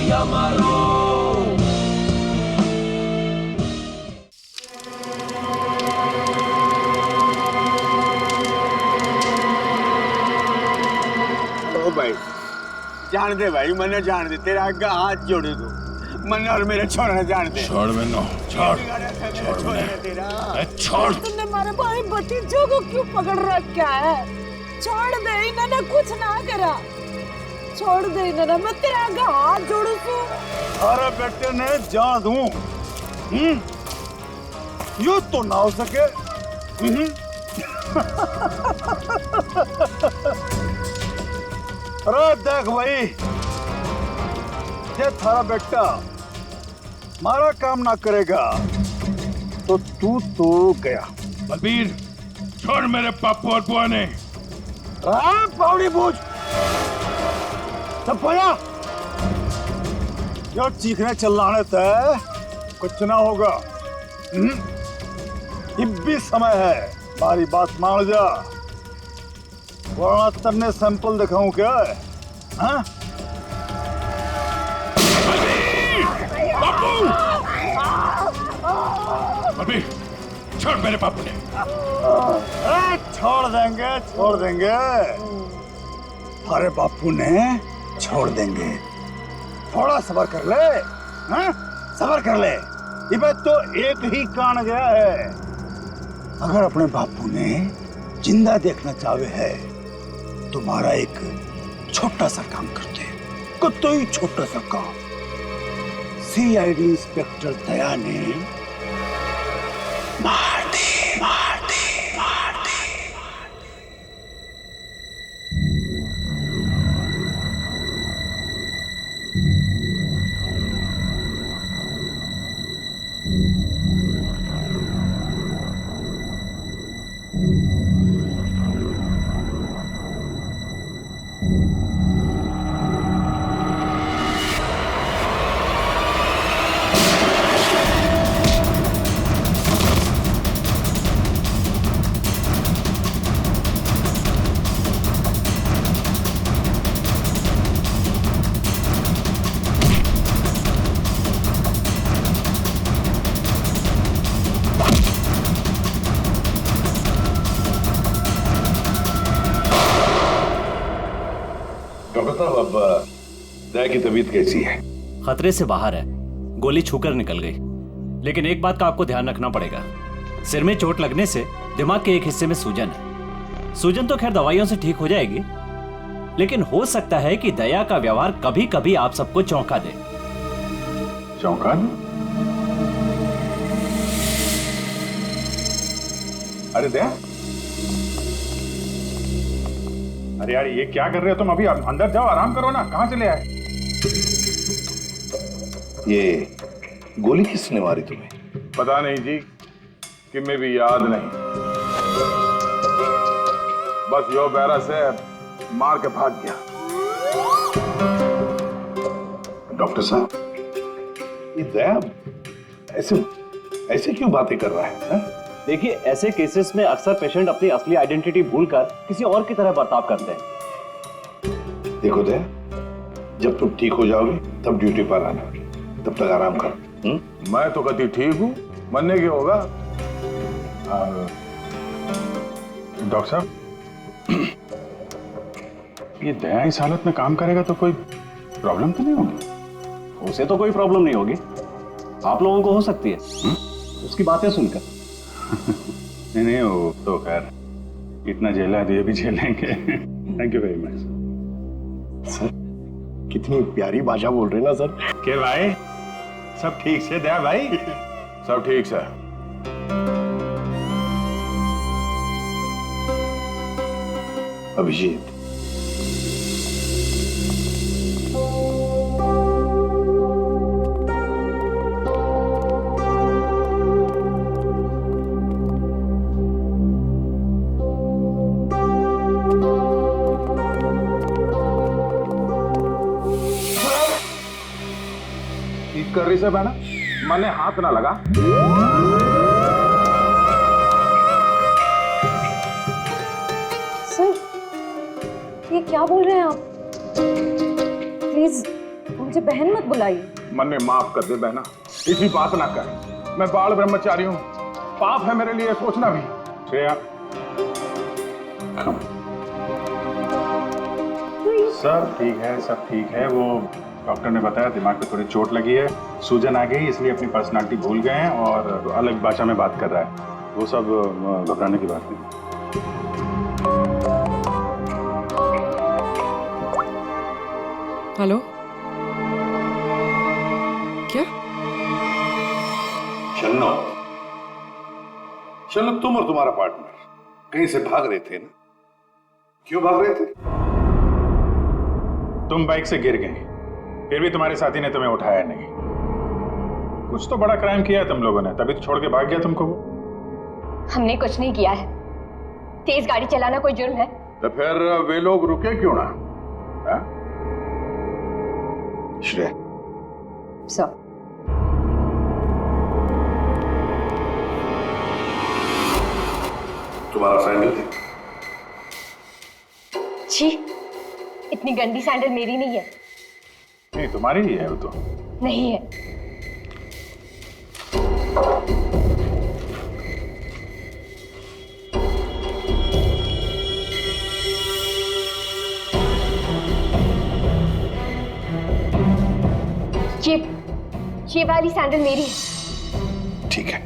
या मरो। ओ भाई जान दे भाई, मने जान दे, तेरा आगे हाथ जोड़े दो, मन्ना और मेरे छोड़ना जान दे। छोड़ मैंने, छोड़ छोड़। तुमने हमारे भाई भतीजों को क्यों पकड़ रखा है? छोड़ दे, इन्होंने कुछ ना करा, छोड़ दे इन्होंने, मैं तेरे आगे हाथ जोड़ू तू। अरे बेटे ने जान दूं, यूं तो ना हो सके। अरे देख भाई, ये थारा बेटा हमारा काम ना करेगा तो तू तो गया। बलबीर छोड़ मेरे पापू और बुआ ने। पावड़ी बूझ सब पाया, जो चीखने चिल्लाने तय कुछ ना होगा। भी समय है, हमारी बात मान जा, वरना तन्ने सैंपल दिखाऊं क्या? हाँ? बलबीर छोड़ मेरे पापू ने। छोड़ देंगे, छोड़ देंगे, अरे बापू ने छोड़ देंगे। थोड़ा सब्र कर ले, हाँ? सब्र कर ले, ये तो एक ही कान गया है। अगर अपने बापू ने जिंदा देखना चाहे है, तुम्हारा एक छोटा सा काम करते, कोई छोटा सा काम। सीआईडी इंस्पेक्टर दया ने मार दे, मार दे, मार दे। डॉक्टर साहब अब दया की तबीयत कैसी है? खतरे से बाहर है, गोली छूकर निकल गई। लेकिन एक बात का आपको ध्यान रखना पड़ेगा, सिर में चोट लगने से दिमाग के एक हिस्से में सूजन है। सूजन तो खैर दवाइयों से ठीक हो जाएगी, लेकिन हो सकता है कि दया का व्यवहार कभी कभी आप सबको चौंका दे। चौंका दे? अरे दया, अरे यार ये क्या कर रहे हो तुम? अभी अंदर जाओ, आराम करो ना, कहाँ चले आए? ये गोली किसने मारी तुम्हें? पता नहीं जी, कि मैं भी याद नहीं, बस यो बैरा से मार के भाग गया। डॉक्टर साहब, ये दया ऐसे ऐसे क्यों बातें कर रहा है? देखिए, ऐसे केसेस में अक्सर पेशेंट अपनी असली आइडेंटिटी भूलकर किसी और की तरह बर्ताव करते हैं। देखो दया, जब तुम ठीक हो जाओगे तब ड्यूटी पर आना, तब तक आराम करो। मैं तो कभी ठीक हूँ, मरने की होगा। डॉक्टर साहब, ये दया इस हालत में काम करेगा तो कोई प्रॉब्लम तो नहीं होगी? उसे तो कोई प्रॉब्लम नहीं होगी, आप लोगों को हो सकती है उसकी बातें सुनकर। नहीं नहीं, वो तो खैर इतना झेला है तो ये भी झेलेंगे। Thank you very much sir. कितनी प्यारी भाषा बोल रहे हैं ना सर। के भाई सब ठीक से? दया भाई सब ठीक से? अभिजीत, कर रही से बहना, मैंने हाथ ना लगा। सर, ये क्या बोल रहे हैं आप? प्लीज मुझे बहन मत बुलाइए। मन ने माफ कर दे बहना, इसी बात ना कर। मैं बाल ब्रह्मचारी हूँ, पाप है मेरे लिए सोचना भी। श्रेया, सब ठीक है, सब ठीक है। वो डॉक्टर ने बताया दिमाग पे थोड़ी चोट लगी है, सूजन आ गई, इसलिए अपनी पर्सनालिटी भूल गए हैं और अलग भाषा में बात कर रहा है। वो सब घबराने की बात नहीं। हेलो, क्या? शन्नो, शन्नो तुम और तुम्हारा पार्टनर कहीं से भाग रहे थे ना? क्यों भाग रहे थे? तुम बाइक से गिर गए, फिर भी तुम्हारे साथी ने तुम्हें उठाया नहीं। कुछ तो बड़ा क्राइम किया है तुम लोगों ने, तभी तो छोड़ के भाग गया तुमको वो। हमने कुछ नहीं किया है। तेज गाड़ी चलाना कोई जुर्म है? तो फिर वे लोग रुके क्यों ना? हा? श्रेया, सर, तुम्हारा सैंडल है? छी, इतनी गंदी सैंडल मेरी नहीं है। नहीं, तुम्हारी ही है वो तो। नहीं है। ये वाली सैंडल मेरी है। ठीक है,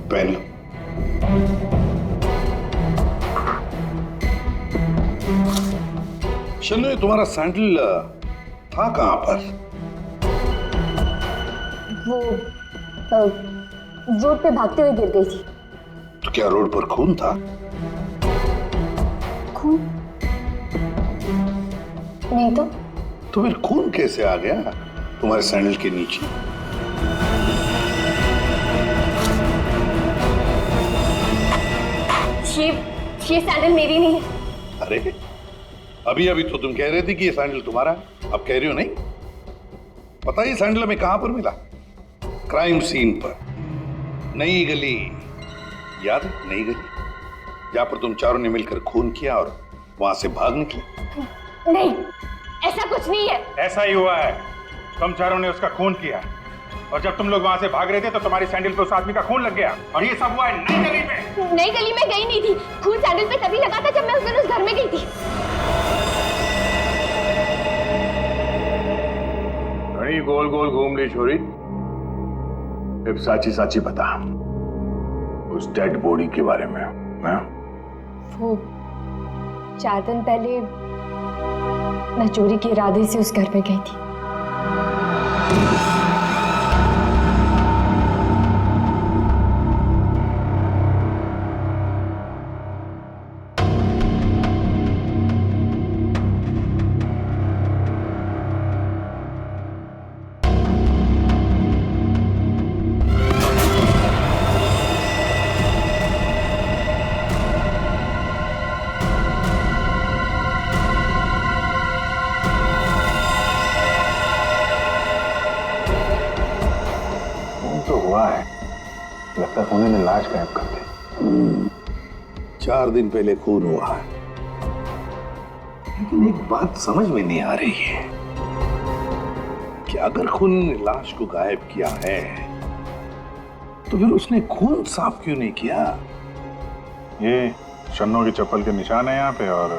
पहन लो। शन्नो, ये तुम्हारा सैंडल था कहां पर? वो रोड पे भागते हुए गिर गई थी। तो क्या रोड पर खून था? खून? नहीं तो। तो फिर खून कैसे आ गया तुम्हारे सैंडल के नीचे? ये सैंडल मेरी नहीं है। अरे अभी अभी तो तुम कह रहे थे कि ये सैंडल तुम्हारा है, अब कह रही हो नहीं? पता है सैंडल हमें कहां पर मिला? क्राइम सीन पर, नई गली। याद है नई गली, जहां पर तुम चारों ने मिलकर खून किया और वहां से भाग निकले? नहीं, ऐसा कुछ नहीं है। ऐसा ही हुआ है, तुम चारों ने उसका खून किया और जब तुम लोग वहां से भाग रहे थे तो तुम्हारी सैंडल पे उस आदमी का खून लग गया और ये सब हुआ है नई गली में। नई गली में गई नहीं थी, खून सैंडल पे तभी लगा था जब मैं उस दिन उस घर में गई थी। घड़ी गोल गोल घूम ली छोरी। अब साची साची बता उस डेड बॉडी के बारे में। हाँ? वो 4 दिन पहले मैं चोरी के इरादे से उस घर में गई थी। लगता है उन्होंने लाश गायब कर दी। 4 दिन पहले खून हुआ है, लेकिन एक बात समझ में नहीं आ रही है कि अगर खून ने लाश को गायब किया है तो फिर उसने खून साफ क्यों नहीं किया? ये शन्नो की चप्पल के निशान है यहाँ पे और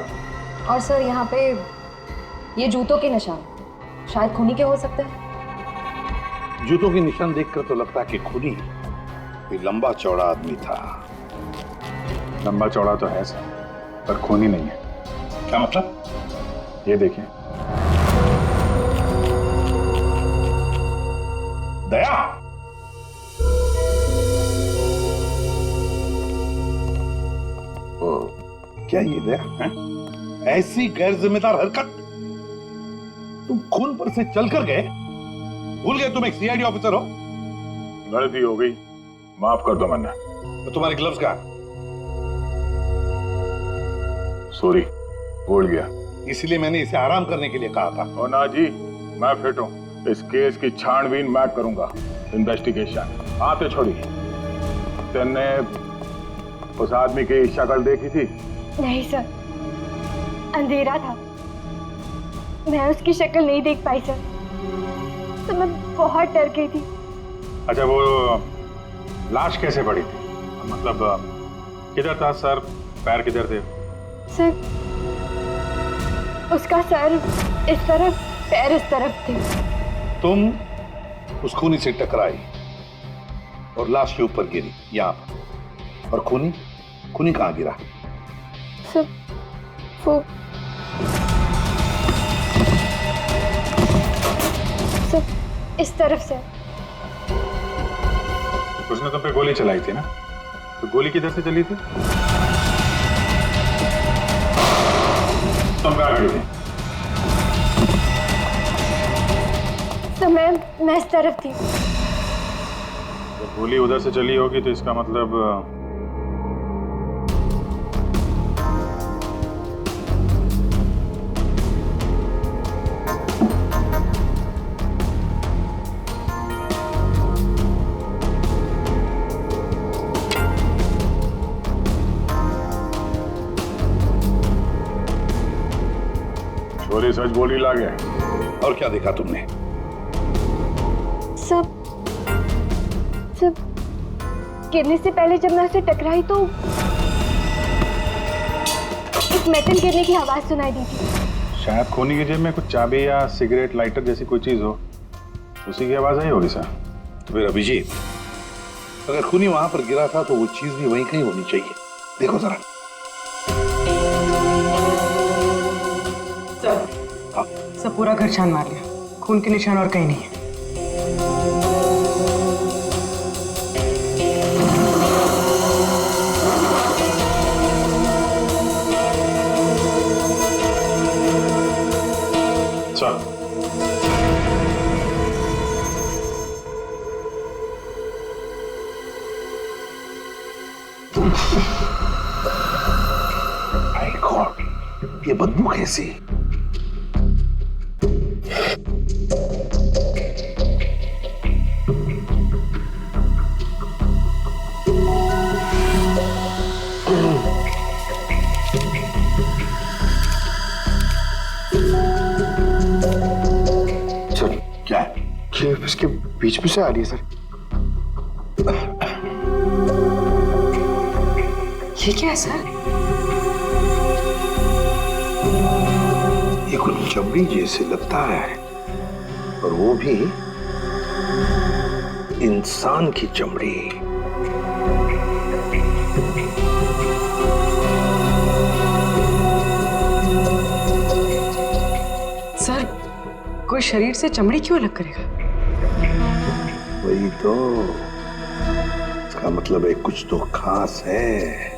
सर यहाँ पे ये जूतों के निशान, शायद खूनी के हो सकते हैं। जूतों के निशान देखकर तो लगता है कि खूनी कोई लंबा चौड़ा आदमी था। लंबा चौड़ा तो है सर, पर खूनी नहीं है। क्या मतलब? ये देखिए। दया, क्या ये दया है? ऐसी गैर जिम्मेदार हरकत? तुम खून पर से चलकर गए? भूल गए तुम एक सीआईडी ऑफिसर हो? गलती हो गई, माफ कर दो मन्ना। तो तुम्हारे ग्लव्स कहाँ? सॉरी, भूल गया। इसलिए मैंने इसे आराम करने के लिए कहा था। और ना जी, मैं फिट हूँ। इस केस की छानबीन मैं करूंगा, इन्वेस्टिगेशन। आते छोड़िए। तुमने उस आदमी की शक्ल देखी थी? नहीं सर, अंधेरा था। मैं उसकी शक्ल नहीं देख पाई सर, तो मैं बहुत डर गई थी। अच्छा, वो लाश कैसे पड़ी थी? मतलब किधर था सर, पैर किधर थे? सर, उसका सर इस तरफ, पैर इस तरफ थे। तुम उस खूनी से टकराई और लाश के ऊपर गिरी यहाँ पर, और खूनी खूनी कहाँ गिरा? सर, वो सर इस तरफ से। उसने तुम पे गोली चलाई थी ना, तो गोली किधर से चली थी? तुम कहाँ खड़ी थी? तो मैं इस तरफ थी। जब गोली उधर से चली होगी तो इसका मतलब छोरी सच बोली लागे। और क्या देखा तुमने? सब गिरने से पहले जब मैं उसे टकराई तो एक मेटल गिरने की आवाज सुनाई दी थी। शायद खूनी की जेब में कुछ चाबी या सिगरेट लाइटर जैसी कोई चीज हो, उसी की आवाज आई होगी सर। तो फिर अभिजीत, अगर खूनी वहां पर गिरा था तो वो चीज भी वहीं कहीं होनी चाहिए। देखो जरा। सब पूरा घर छान मार लिया, खून के निशान और कहीं नहीं है। माय गॉड, ये बदबू कैसी? सर क्या है? ये इसके बीच में से आ रही है सर। ये क्या है सर? ये कुछ चमड़ी जैसे लगता है, और वो भी इंसान की चमड़ी। सर, कोई शरीर से चमड़ी क्यों अलग करेगा? वही तो, इसका मतलब है कुछ तो खास है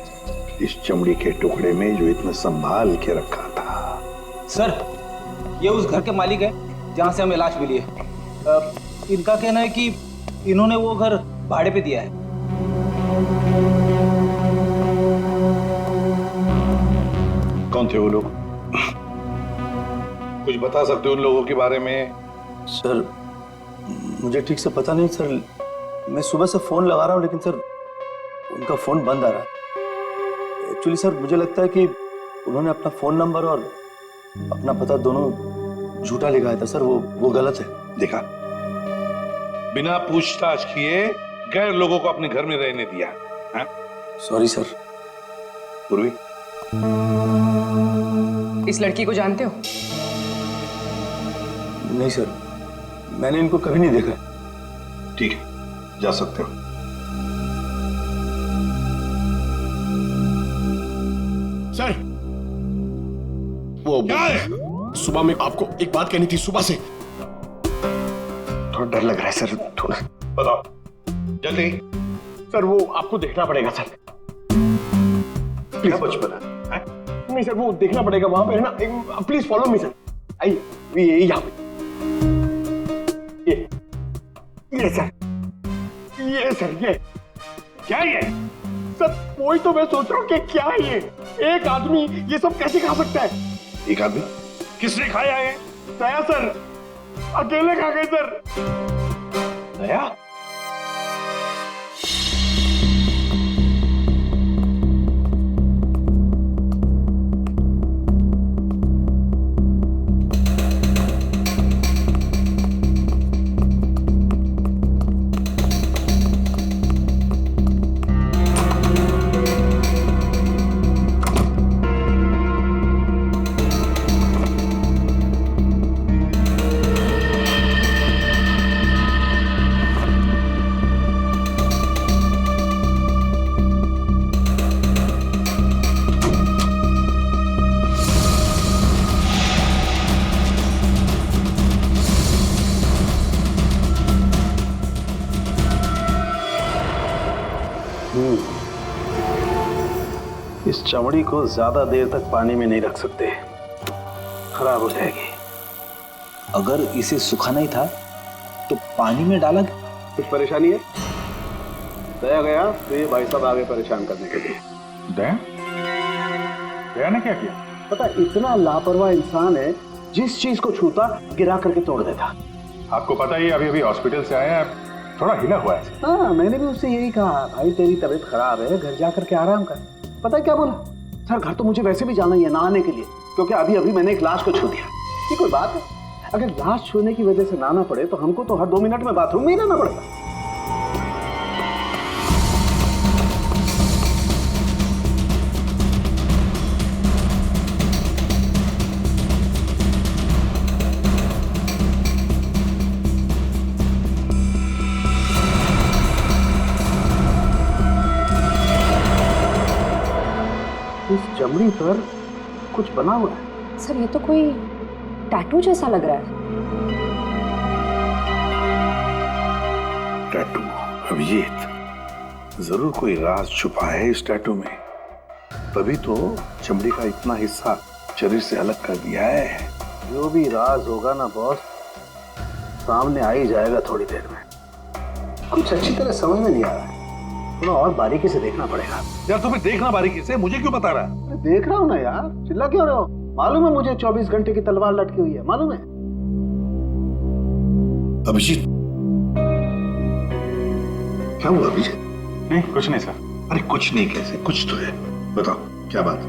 इस चमड़ी के टुकड़े में जो इतना संभाल के रखा था। सर, ये उस घर के मालिक है जहां से हमें लाश मिली है। इनका कहना है कि इन्होंने वो घर भाड़े पे दिया है। कौन थे वो लोग? कुछ बता सकते हो उन लोगों के बारे में? सर, मुझे ठीक से पता नहीं सर। मैं सुबह से फोन लगा रहा हूँ लेकिन सर उनका फोन बंद आ रहा है। एक्चुअली सर मुझे लगता है कि उन्होंने अपना फोन नंबर और अपना पता दोनों झूठा लिखा था सर। वो गलत है। देखा, बिना पूछताछ किए गैर लोगों को अपने घर में रहने दिया। Sorry sir. पूर्वी, इस लड़की को जानते हो? नहीं सर, मैंने इनको कभी नहीं देखा। ठीक है, जा सकते हो। सर, वो क्या है? सुबह में आपको एक बात कहनी थी। सुबह से थोड़ा डर लग रहा है सर, थोड़ा। बताओ जल्दी। सर, वो आपको देखना पड़ेगा सर। क्या बचपन है? नहीं सर, वो देखना पड़ेगा वहां पे है ना। Please follow me sir. आइए, ये यहाँ पे। ये सर, ये सर, ये क्या है? सर, वही तो मैं सोच रहा हूँ कि क्या है ये। एक आदमी ये सब कैसे खा सकता है? एक आदमी? किसने खाया है? दया सर, अकेले खा गए सर। दया? इस चमड़ी को ज्यादा देर तक पानी में नहीं रख सकते, खराब हो जाएगी। अगर इसे सुखाना ही था तो पानी में डाला। कुछ परेशानी है? दया गया तो ये भाई साहब आगे परेशान करने के लिए। दया? दया ने क्या किया? पता, इतना लापरवाह इंसान है, जिस चीज को छूता गिरा करके तोड़ देता। आपको पता ही अभी अभी हॉस्पिटल से आया है, थोड़ा हिला हुआ है। हाँ, मैंने भी उससे यही कहा, भाई तेरी तबीयत खराब है, घर जा करके आराम कर। पता है क्या बोला? सर घर तो मुझे वैसे भी जाना ही है नहाने के लिए, क्योंकि अभी अभी मैंने एक लाश को छू दिया। ये कोई बात है? अगर लाश छूने की वजह से नहाना पड़े तो हमको तो हर 2 मिनट में बाथरूम में ही रहना पड़ेगा। इस चमड़ी पर कुछ बना हुआ है। सर ये तो कोई टैटू जैसा लग रहा है। टैटू? अभिजीत, जरूर कोई राज छुपा है इस टैटू में, तभी तो चमड़ी का इतना हिस्सा शरीर से अलग कर दिया है। जो भी राज होगा ना बॉस, सामने आ ही जाएगा थोड़ी देर में। कुछ अच्छी तरह समझ में नहीं आ रहा है, थोड़ा और बारीकी से देखना पड़ेगा। यार तुम्हें देखना बारीकी से, मुझे क्यों बता रहा है? देख रहा हूँ ना यार, चिल्ला क्यों रहे हो? मालूम है मुझे 24 घंटे की तलवार लटकी हुई है, मालूम है। अभिजीत, क्या हुआ अभिजीत? नहीं कुछ नहीं सर। अरे कुछ नहीं कैसे? कुछ तो है, बताओ क्या बात?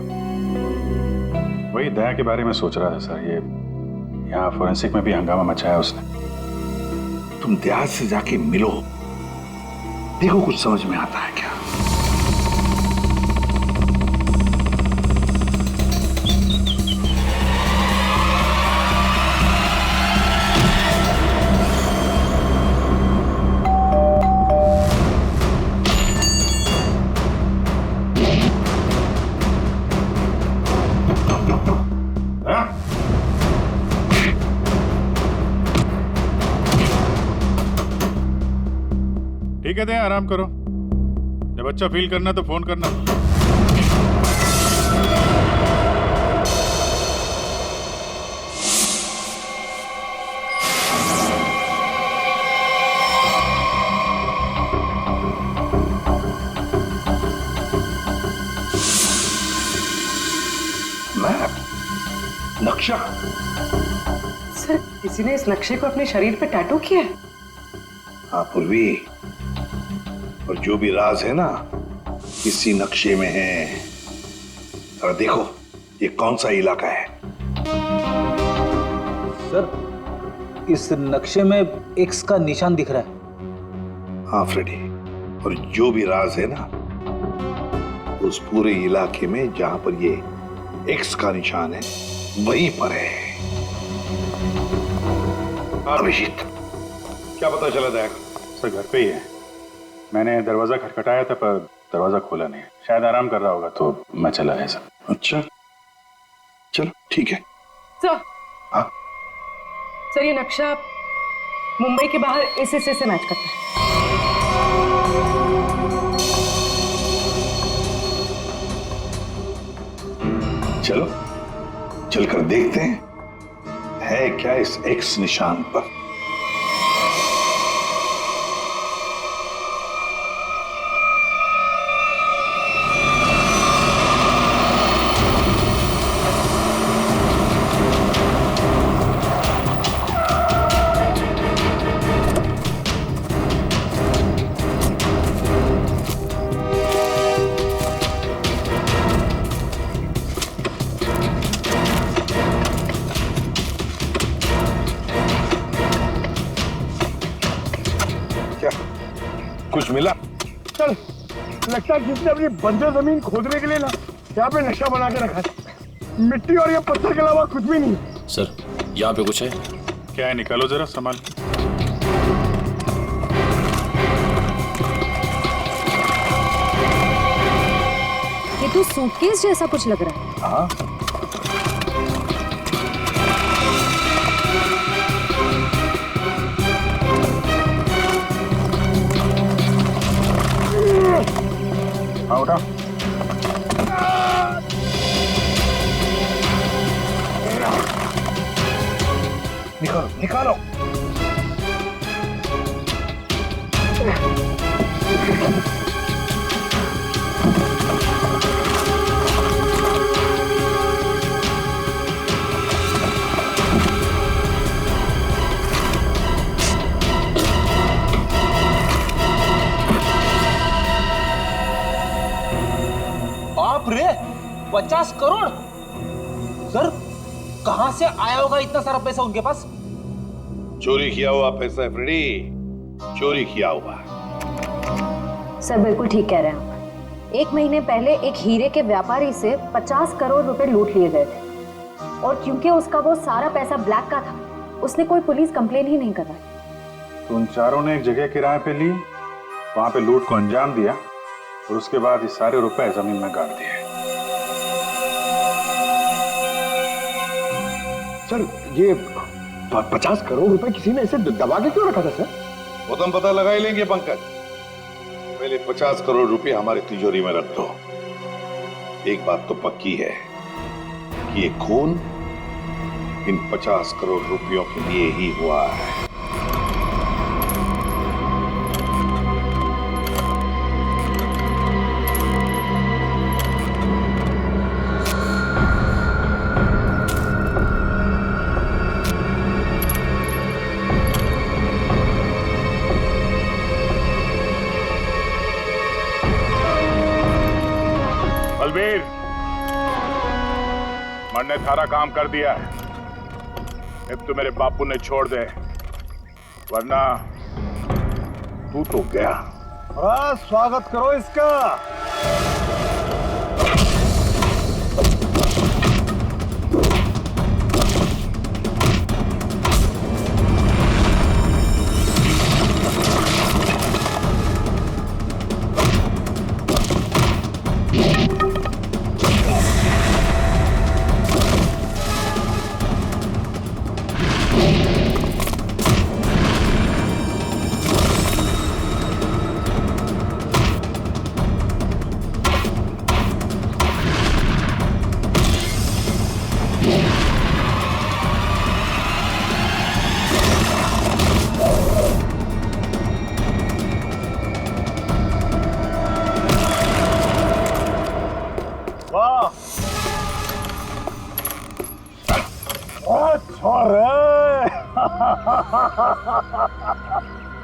वही दया के बारे में सोच रहा था सर। ये यहाँ फोरेंसिक में भी हंगामा मचाया उसने। तुम दया से जाके मिलो, देखो कुछ समझ में आता है क्या। ठीक है दया, आराम करो। जब अच्छा फील करना तो फोन करना। मैप? नक्शा? सर किसी ने इस नक्शे को अपने शरीर पे टैटू किया है। हाँ पूर्वी, और जो भी राज है ना इसी नक्शे में है। जरा देखो ये कौन सा इलाका है। सर इस नक्शे में एक्स का निशान दिख रहा है। हाँ फ्रेडी, और जो भी राज है ना उस पूरे इलाके में जहां पर ये एक्स का निशान है वहीं पर है। अभिजीत, क्या पता चला दया? सर घर पे ही है। मैंने दरवाजा खटखटाया था पर दरवाजा खोला नहीं। शायद आराम कर रहा होगा तो मैं चला आया सर। अच्छा चलो ठीक है। सर, हाँ सर ये नक्शा मुंबई के बाहर इस हिस्से से मैच करता है। चलो चलकर देखते हैं है क्या इस एक्स निशान पर। कुछ मिला? चल, लगता है किसने अपनी बंजर जमीन खोदने के लिए ना यहाँ पे नक्शा बना के रखा है। मिट्टी और ये पत्थर के अलावा कुछ भी नहीं। सर यहाँ पे कुछ है? क्या है, निकालो जरा सामान। ये तो सूटकेस जैसा कुछ लग रहा है। हाँ हाँ उठा। निकालो। बाप रे, 50 करोड़। सर, कहां से आया होगा इतना सारा पैसा उनके पास? चोरी किया हुआ पैसा है फ्रेडी, चोरी किया हुआ। सर बिल्कुल ठीक कह रहे हैं आप। 1 महीने पहले एक हीरे के व्यापारी से 50 करोड़ रुपए लूट लिए गए थे और क्योंकि उसका वो सारा पैसा ब्लैक का था, उसने कोई पुलिस कंप्लेन ही नहीं करवाई। तो उन चारों ने एक जगह किराए पे ली, वहां पे लूट को अंजाम दिया और उसके बाद ये सारे रुपए जमीन में गाड़ दिए। सर ये 50 करोड़ रुपए किसी ने ऐसे दबा के क्यों रखा था सर? वो तो हम पता लगा ही लेंगे पंकज। पहले 50 करोड़ रुपए हमारी तिजोरी में रख दो। एक बात तो पक्की है कि ये खून इन 50 करोड़ रुपयों के लिए ही हुआ है। बलबीर, मैंने सारा काम कर दिया है। अब तो मेरे बापू ने छोड़ दे, वरना तू तो गया। स्वागत करो इसका।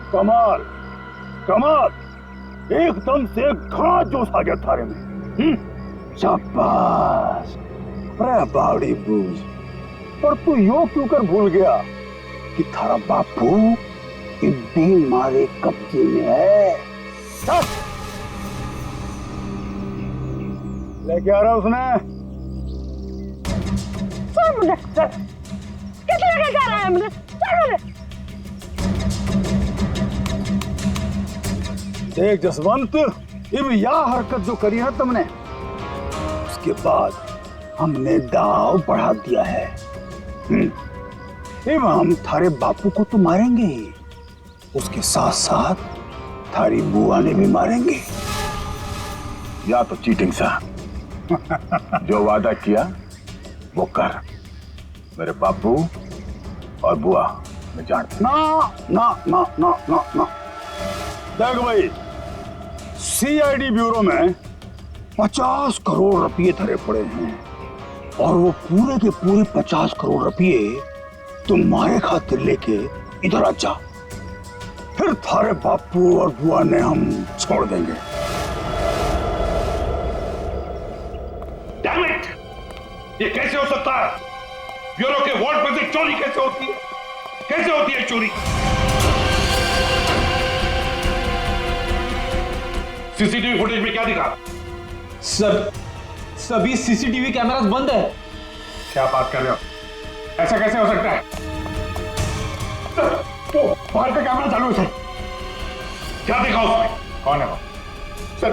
कमाल कमाल, एकदम से घना जोश आ गया थारे में। शाबाश। अरे बावड़ी बूझ, पर तू यो क्यों कर भूल गया कि थारा बापू इतनी मारे कब्जे में है। लेके आ रहा उसने। कितने लेके आ रहा है हमने? देख जसवंत, अब यह हरकत जो करी है तुमने, उसके बाद हमने दाव बढ़ा दिया है। अब हम थारे बापू को तो मारेंगे ही, उसके साथ साथ थारी बुआ ने भी मारेंगे। या तो चीटिंग सा जो वादा किया वो कर। मेरे बापू और बुआ मैं जानता। ना ना ना ना ना ना। देख भाई, सीआईडी ब्यूरो में 50 करोड़ रुपये धरे पड़े हैं और वो पूरे के पूरे 50 करोड़ रुपये तुम्हारे खातिर लेके इधर आ जा, फिर थारे बापू और बुआ ने हम छोड़ देंगे। Damn it! ये कैसे हो सकता है? ब्यूरो के वार्ड में से चोरी कैसे होती है? कैसे होती है चोरी? सीसीटीवी फुटेज में क्या दिखा? सर, सभी सीसीटीवी कैमरास बंद है। क्या बात कर रहे हो? ऐसा कैसे हो सकता है? सर, वो बाहर का कैमरा चालू है सर। क्या देखा उसमें? कौन है वो? सर,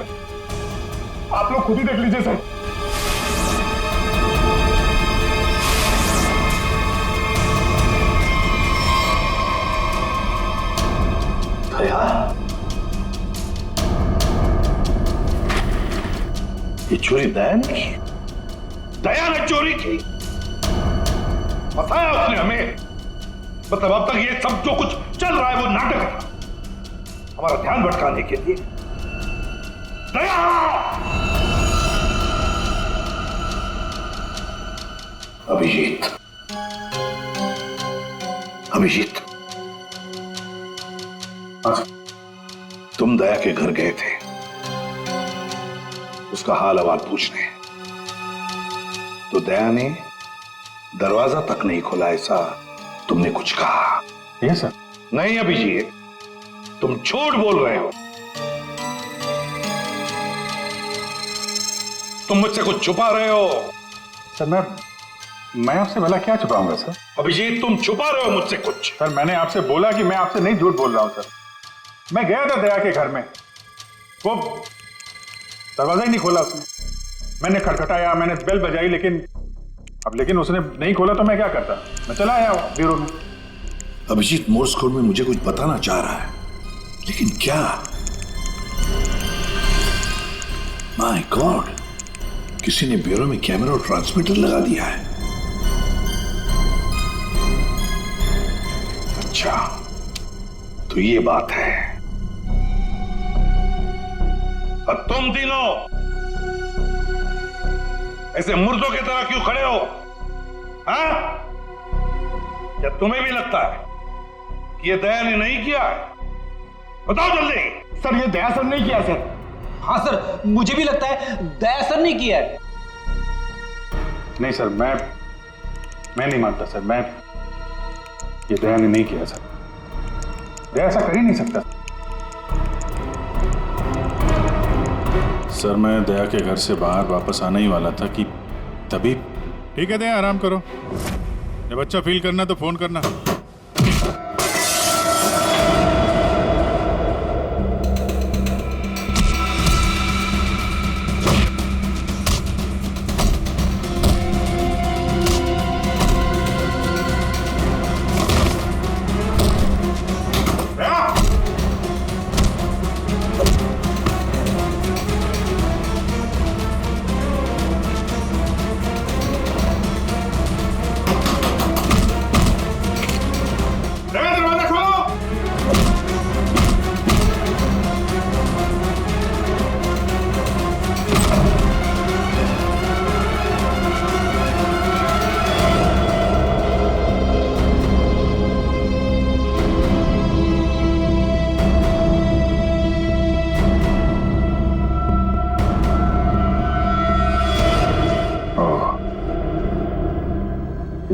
आप लोग खुद ही देख लीजिए सर। ये चोरी दया ने की? दया ने चोरी की? बताया उसने हमें मतलब अब तक ये सब जो कुछ चल रहा है वो नाटक है, हमारा ध्यान भटकाने के लिए। दया! अभिजीत, अभिजीत, तुम दया के घर गए थे उसका हाल अहवाल पूछने, तो दया ने दरवाजा तक नहीं खोला, ऐसा तुमने कुछ कहा? Yes sir. नहीं अभिजीत, तुम झूठ बोल रहे हो। तुम मुझसे कुछ छुपा रहे हो। सर मैं आपसे भला क्या छुपाऊंगा सर? अभिजीत, तुम छुपा रहे हो मुझसे कुछ। सर मैंने आपसे बोला कि मैं आपसे नहीं झूठ बोल रहा हूं सर। मैं गया था दया के घर में, वो दरवाजा ही नहीं खोला उसने। मैंने खटखटाया, मैंने बेल बजाई, लेकिन उसने नहीं खोला तो मैं क्या करता? मैं चला आया ब्यूरो में। अभिजीत मोर्स कोड में मुझे कुछ बताना चाह रहा है, लेकिन क्या? माय गॉड, किसी ने ब्यूरो में कैमरा और ट्रांसमीटर लगा दिया है। अच्छा, तो ये बात है। और तुम तीनों ऐसे मुर्दों की तरह क्यों खड़े हो? हाँ? क्या तुम्हें भी लगता है कि ये दया ने नहीं किया है? बताओ जल्दी। सर ये दया सर नहीं किया सर। हाँ सर, मुझे भी लगता है दया सर ने किया है। नहीं सर, मैं नहीं मानता सर। ये दया ने नहीं किया सर। दया ऐसा कर ही नहीं सकता सर। मैं दया के घर से बाहर वापस आने ही वाला था कि तभी। ठीक है दया, आराम करो। जब अच्छा फील करना तो फोन करना।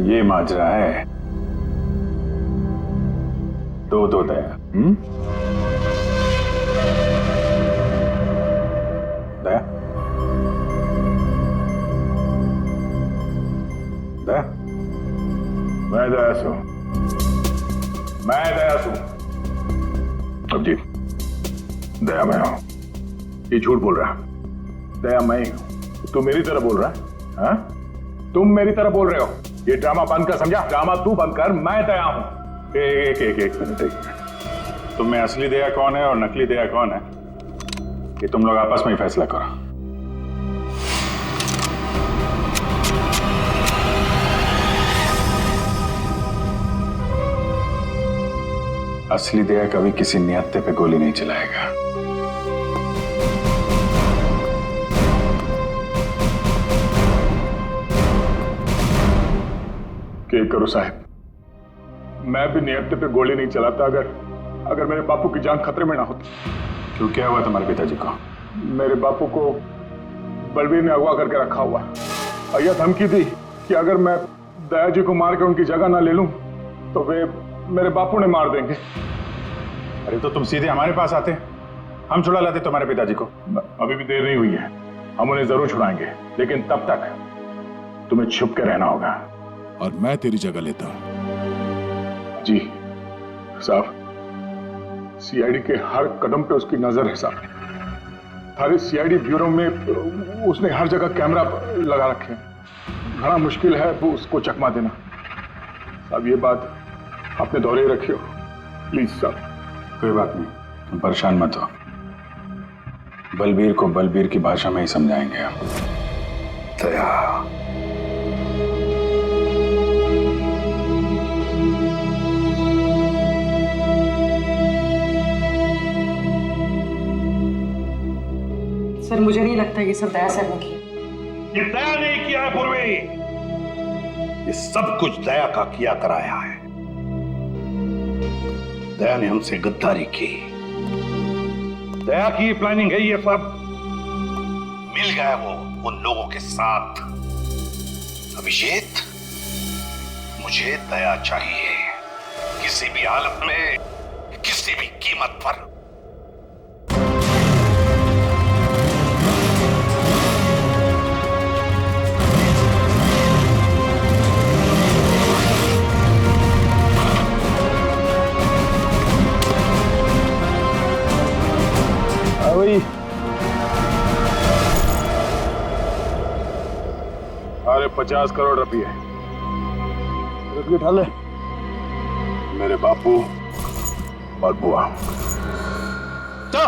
ये माजरा है। दो दया। दया, दया, मैं दया सू। अब जी, दया मैं हूं। ये झूठ बोल रहा है। दया मैं ही हूं। तू मेरी तरह बोल रहा है? हाँ? तुम मेरी तरह बोल रहे हो। ये ड्रामा बंद कर, समझा? ड्रामा तू बंद कर, मैं दया हूं। एक मिनट। तुम में असली दया कौन है और नकली दया कौन है, ये तुम लोग आपस में ही फैसला करो। असली दया कभी किसी नियत्ते पे गोली नहीं चलाएगा। क्या करो साहब, मैं भी नियत्ते पे गोली नहीं चलाता अगर मेरे बापू की जान खतरे में ना होती। क्यों, क्या हुआ तुम्हारे पिताजी को? मेरे बापू को बलबीर ने अगवा करके रखा हुआ। यह धमकी दी कि अगर मैं दया जी को मार के उनकी जगह ना ले लूं तो वे मेरे बापू ने मार देंगे। अरे तो तुम सीधे हमारे पास आते, हम छुड़ा लाते तुम्हारे पिताजी को। अभी भी देर नहीं हुई है, हम उन्हें जरूर छुड़ाएंगे, लेकिन तब तक तुम्हें छुप के रहना होगा। और मैं तेरी जगह लेता हूं। जी साहब, सीआईडी के हर कदम पे उसकी नजर है साहब। सारे सीआईडी ब्यूरो में उसने हर जगह कैमरा लगा रखे हैं। बड़ा मुश्किल है वो उसको चकमा देना। साहब ये बात अपने दौरे रखियो प्लीज साहब। कोई बात नहीं, तुम परेशान मत हो। बलबीर को बलबीर की भाषा में ही समझाएंगे हम। दया, मुझे नहीं लगता ये सब दया सर ने की। ये दया नहीं किया है पूर्वी, ये सब कुछ दया का किया कराया है। दया ने हमसे गद्दारी की, दया की प्लानिंग है ये सब। मिल गया वो उन लोगों के साथ। अभिजीत, मुझे दया चाहिए, किसी भी हालत में, किसी भी कीमत पर। अरे 50 करोड़ रुपये उठा ले। मेरे बापू और बुआ। चल।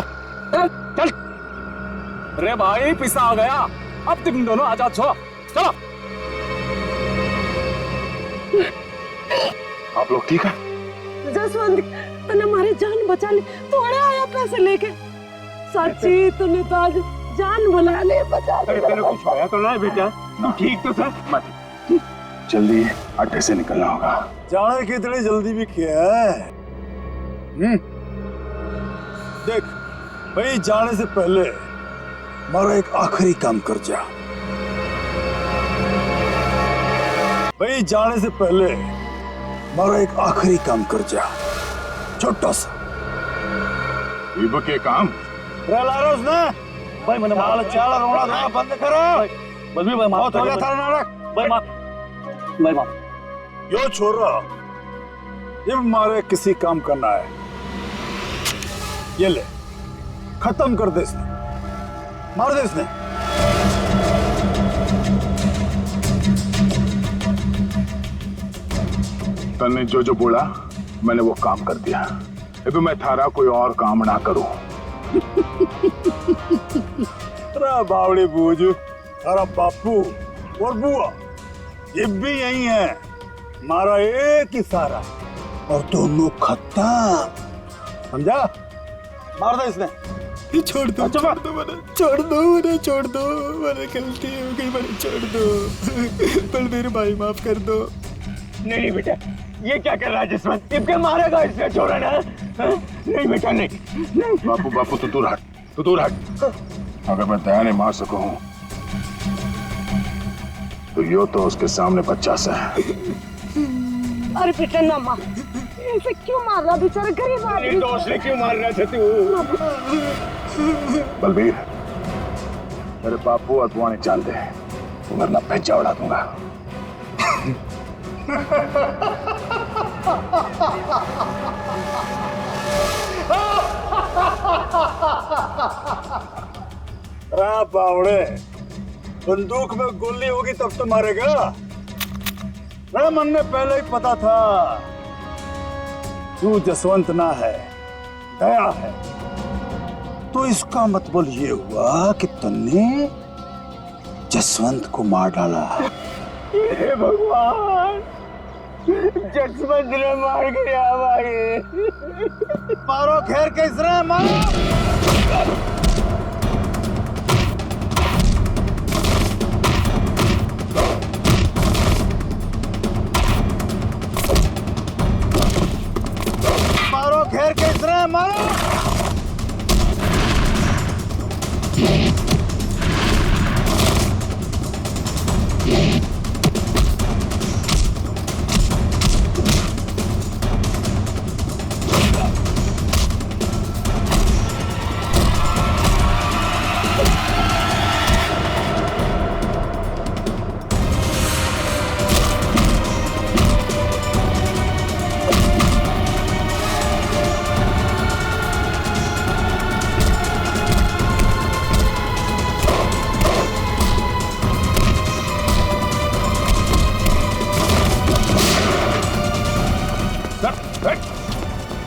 अरे भाई पिसा आ गया, अब तुम दोनों आजाद हो। चलो। आप लोग ठीक है? जसवंत, तूने हमारी जान बचा ली, थोड़े आया पैसे लेके। सच्ची तूने तो आज जान बुला ले, बचा ले। तेरे कुछ होया तो ना बेटा? ठीक तो सर? मत जल्दी अड्डे से निकलना होगा। जाने की इतनी जल्दी भी क्या है? देख भाई, जाने से पहले हमारा एक आखिरी काम कर जा। भाई जाने से पहले हमारा एक आखिरी काम कर जा, छोटा सा। इब के काम लारोस ना भाई, मैंने चाल रोना धोना बंद करो। बस भी भाई माफ हो गया था नाटक। भाई माफ, भाई माफ। यो छोरा, ये हमारे किसी काम करना है, ये ले खत्म कर दे इसने, मार दे इसने। तन्ने जो जो बोला मैंने वो काम कर दिया। अभी मैं थारा कोई और काम ना करूं। अरे बावड़ी बूझ, अरे बापू और बुआ ये भी यही है, हमारा एक ही सारा, और दोनों खत्म, समझा? मार दे इसने। छोड़ दो, छोड़ दो मैंने, छोड़ दो मैंने, छोड़ दो मैंने, गलती हो गई मैंने, छोड़ दो। बलबीर भाई माफ कर दो। नहीं बेटा, ये क्या कर रहा है जसवंत? इबके मारेगा इसने, छोड़ा ना? नहीं बेटा, नहीं। बापू बापू तू दूर हट, तू दूर हट। अगर मैं दया नहीं मार सकूं तो यो तो उसके सामने बच्चा सा है। अरे बेटा ना मार, ऐसे क्यों मार रहा बेचारा गरीब आदमी? दोस्त ने क्यों मार रहा था तू? बलबीर, मेरे बापू और बुआ ने जान दे, वरना भेजा उड़ा दूंगा। बावड़े, बंदूक में गोली होगी तब तो मारेगा। मेरे मन में पहले ही पता था तू जसवंत ना है, दया है। तो इसका मतलब ये हुआ कि तुमने जसवंत को मार डाला। हे भगवान, जसवंत ने मार गया भाई। मारो खैर कैसे मारो। मारो खैर कैसे मारो।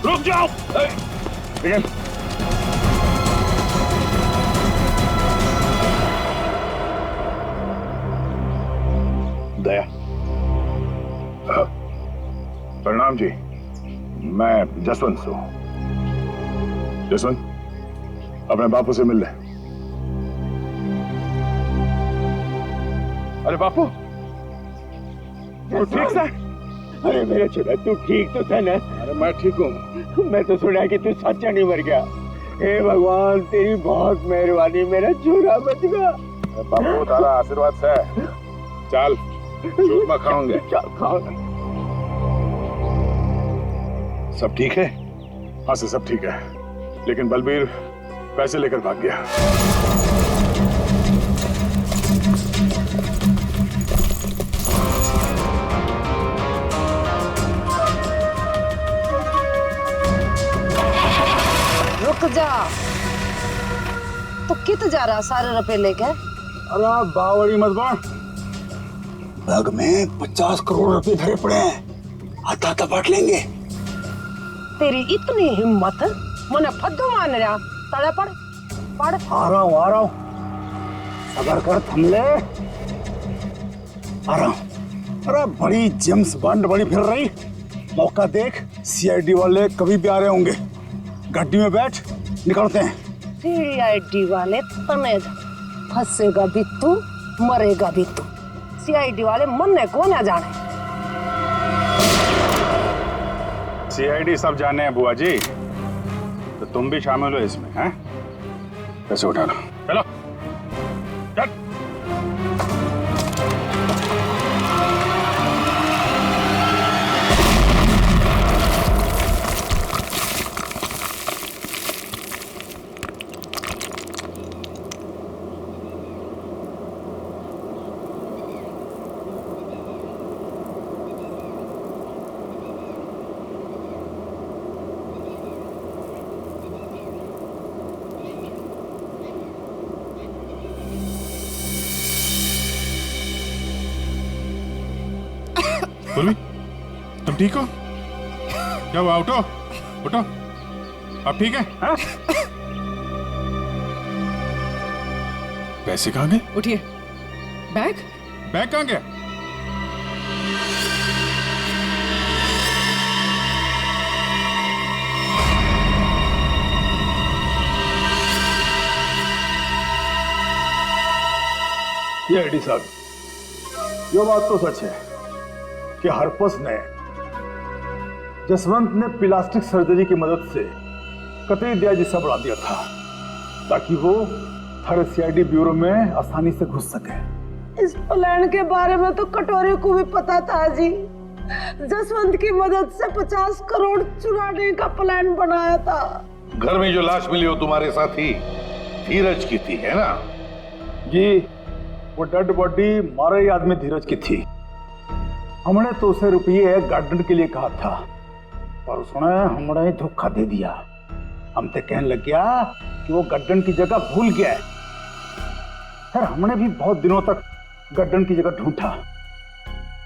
रुक जाओ। दया, प्रणाम जी, मैं जसवंत हूँ। जसवंत, अपने बापू से मिल ले। अरे बापू, तू ठीक से? अरे मेरा छोरा, तू ठीक तो था ना? अरे मैं ठीक हूँ। मैं तो सुना कि तू सच्चा नहीं मर गया। हे भगवान, तेरी बहुत मेहरबानी, मेरा छोरा बच गया। बापू तारा आशीर्वाद से चल चूरमा खाओगे। खाओ। सब ठीक है? हाँ सर, सब ठीक है, लेकिन बलबीर पैसे लेकर भाग गया। रुक जा, तो कित जा रहा सारे रुपए लेके? अरे बावड़ी मत बन, बैग में 50 करोड़ रुपए भरे पड़े हैं, आता आता बांट लेंगे। तेरी इतनी हिम्मत, मने फद्दू मान रहा, तड़े पड़ पड़। आ रहा हूँ, सबर कर, थम ले, आ रहा हूँ। अरे बड़ी जेम्स बॉन्ड बड़ी फिर रही, मौका देख, सीआईडी वाले कभी भी आ रहे होंगे। गाड़ी में बैठ, निकलते हैं। सीआईडी वाले तने फंसेगा भी तू, मरेगा भी तू। सीआईडी वाले मरने को ना जाने। सीआईडी सब जाने हैं बुआ जी, तो तुम भी शामिल हो इसमें, हैं? पैसे उठा लो, चलो चल। बोलवी, तुम ठीक हो? क्या हुआ? उठो उठो, अब ठीक है? हाँ? पैसे कहाँ गए? उठिए। बैग बैग कहाँ गया? ये एडी साहब, ये बात तो सच है कि हरपस ने जसवंत ने प्लास्टिक सर्जरी की मदद से कतई दिया जिसा बढ़ा दिया था ताकि वो हर सीआईडी ब्यूरो में आसानी से घुस सके। इस प्लान के बारे में तो कटोरे को भी पता था जी। जसवंत की मदद से 50 करोड़ चुराने का प्लान बनाया था। घर में जो लाश मिली हो तुम्हारे साथी धीरज की थी, है ना? जी, वो डेड बॉडी मारे ही आदमी धीरज की थी। हमने तो उसे रुपये गार्डन के लिए कहा था, पर उसने हमने धोखा दे दिया। हम तो कहने लग गया कि वो गार्डन की जगह भूल गया है। फिर हमने भी बहुत दिनों तक गार्डन की जगह ढूंढा,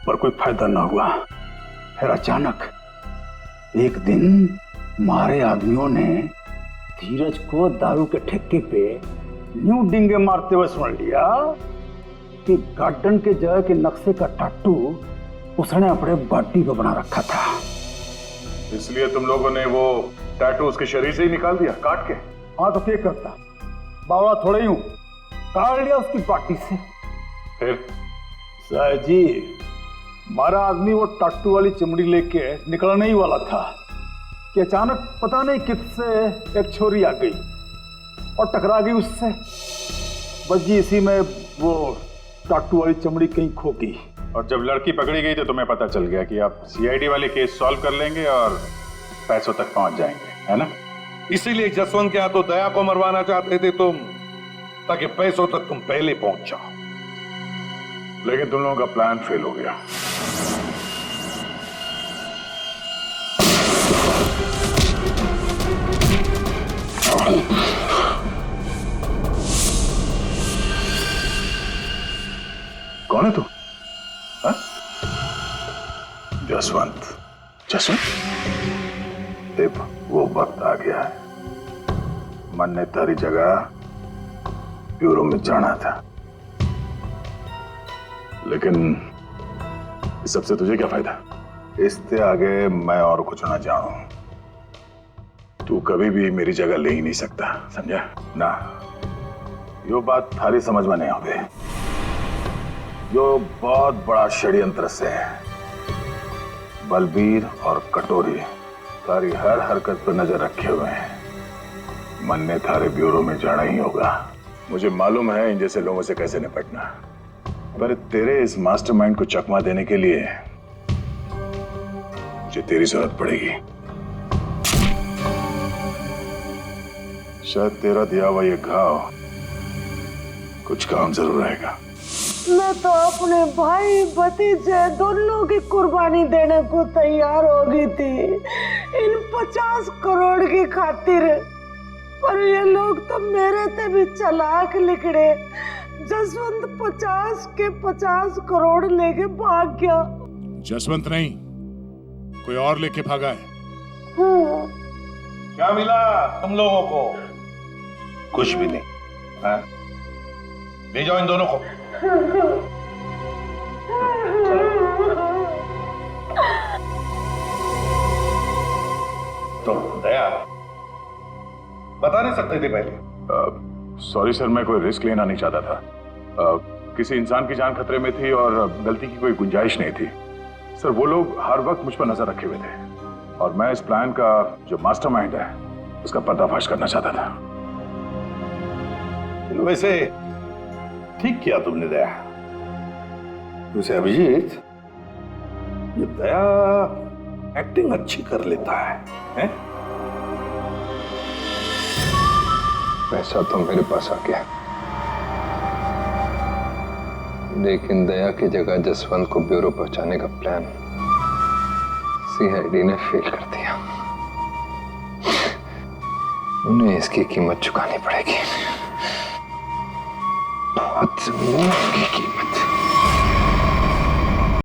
पर कोई फायदा ना हुआ। फिर अचानक एक दिन मारे आदमियों ने धीरज को दारू के ठेके पे न्यू डिंगे मारते हुए सुन लिया कि गार्डन के जगह के नक्शे का टाटू उसने अपने बॉडी पे बना रखा था। इसलिए तुम लोगों ने वो टैटू उसके शरीर से ही निकाल दिया, काट के? हाँ, तो क्या करता, बावड़ा थोड़ा ही हूं, काट लिया उसकी बॉडी से। फिर साहब जी, हमारा आदमी वो टाटू वाली चमड़ी लेके निकलने ही वाला था कि अचानक पता नहीं किससे एक छोरी आ गई और टकरा गई उससे। बस जी इसी में वो टाटू वाली चमड़ी कहीं खो गई। और जब लड़की पकड़ी गई तो तुम्हें पता चल गया कि आप सीआईडी वाले केस सॉल्व कर लेंगे और पैसों तक पहुंच जाएंगे, है ना? इसीलिए जसवंत के हाथों दया को मरवाना चाहते थे तुम, ताकि पैसों तक तुम पहले पहुंच जाओ। लेकिन तुम लोगों का प्लान फेल हो गया। कौन है तू? हाँ? जसवंत। जसवंत? देव, वो वक्त आ गया है। मन ने तेरी जगह ब्यूरो में जाना था, लेकिन इस सबसे तुझे क्या फायदा? इससे आगे मैं और कुछ ना जानूं। तू कभी भी मेरी जगह ले ही नहीं सकता, समझा ना? यो बात थारी समझ में नहीं आवे। जो बहुत बड़ा षड्यंत्र से बलबीर और कटोरी तारी हर हरकत पर नजर रखे हुए हैं। मन ने थारे ब्यूरो में जाना ही होगा। मुझे मालूम है इन जैसे लोगों से कैसे निपटना, पर तेरे इस मास्टरमाइंड को चकमा देने के लिए मुझे तेरी जरूरत पड़ेगी। शायद तेरा दिया हुआ ये घाव कुछ काम जरूर आएगा। मैं तो अपने भाई भतीजे दोनों की कुर्बानी देने को तैयार हो गई थी इन 50 करोड़ की खातिर, पर ये लोग तो मेरे से भी चालाक निकले। जसवंत 50 के 50 करोड़ लेके भाग गया। जसवंत नहीं, कोई और लेके भागा है। हाँ। क्या मिला तुम लोगों को? कुछ भी नहीं। हाँ? ले जाओ इन दोनों को। तो दया बता नहीं सकते थे पहले? सॉरी सर, मैं कोई रिस्क लेना नहीं चाहता था। किसी इंसान की जान खतरे में थी और गलती की कोई गुंजाइश नहीं थी। सर वो लोग हर वक्त मुझ पर नजर रखे हुए थे और मैं इस प्लान का जो मास्टरमाइंड है उसका पर्दाफाश करना चाहता था। वैसे ठीक किया तुमने दया। वैसे अभिजीत, ये दया एक्टिंग अच्छी कर लेता है? पैसा तो मेरे पास आ गया, लेकिन दया की जगह जसवंत को ब्यूरो पहुंचाने का प्लान सीआईडी ने फेल कर दिया। उन्हें इसकी कीमत चुकानी पड़ेगी, बहुत की कीमत।